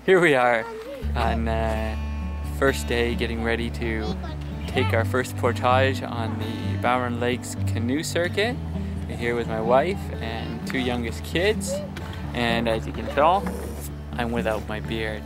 Here we are on first day getting ready to take our first portage on the Bowron Lakes canoe circuit. I'm here with my wife and two youngest kids, and as you can tell, I'm without my beard.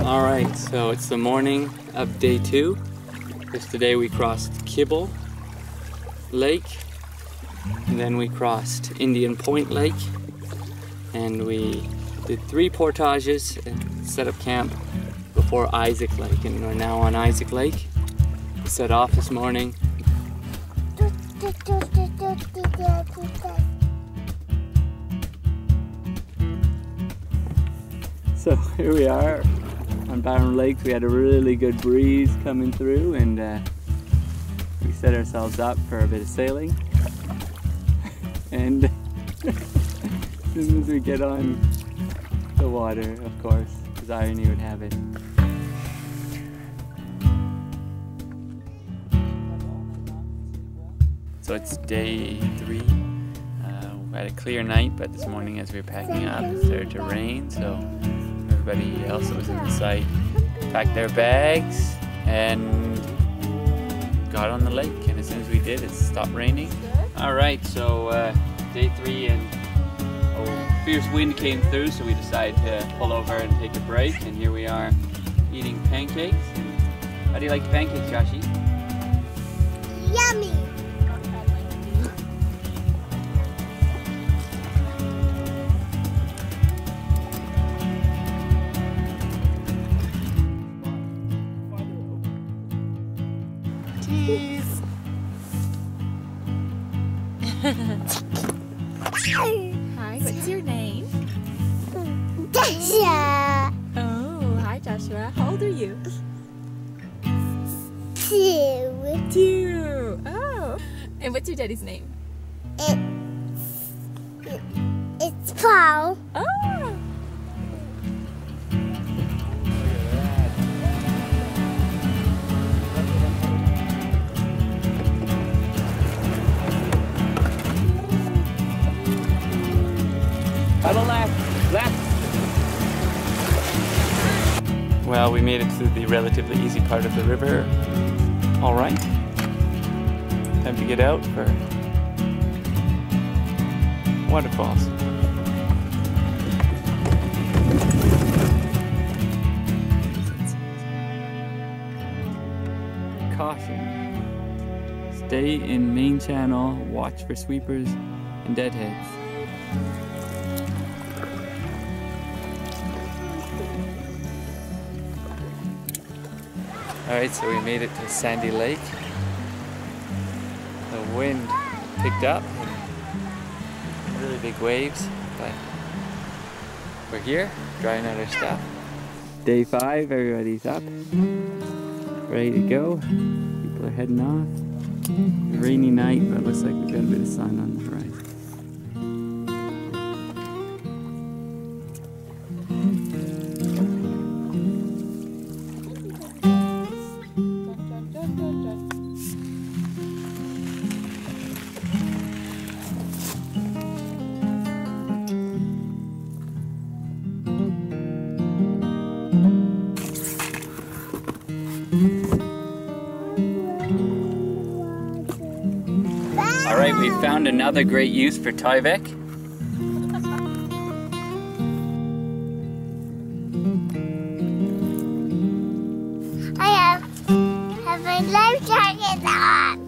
Alright, so it's the morning of day 2. Yesterday we crossed Bowron Lake, and then we crossed Indian Point Lake, and we did 3 portages and set up camp before Isaac Lake, and we're now on Isaac Lake. We set off this morning. So here we are on Bowron Lakes. We had a really good breeze coming through, and we set ourselves up for a bit of sailing. And as soon as we get on the water, of course, as irony would have it, so it's day 3. We had a clear night, but this morning as we were packing up, it started to rain, so everybody else that was in the site packed their bags and got on the lake, and as soon as we did, it stopped raining. Alright, so day 3, and fierce wind came through, so we decided to pull over and take a break, and here we are eating pancakes. How do you like the pancakes, Joshie? Yummy! Cheese. Hi, what's your name? Joshua! Oh, hi Joshua. How old are you? 2. 2. Oh. And what's your daddy's name? It's Paul. Oh. Paddle left, left. Well, we made it to the relatively easy part of the river. All right. Time to get out for waterfalls. Caution. Stay in main channel, watch for sweepers and deadheads. Alright, so we made it to Sandy Lake. The wind picked up, really big waves, but we're here, drying out our stuff. Day 5, everybody's up, ready to go. People are heading off. Rainy night, but it looks like we've got a bit of sun on the horizon. Alright, we found another great use for Tyvek. I have my life jacket on.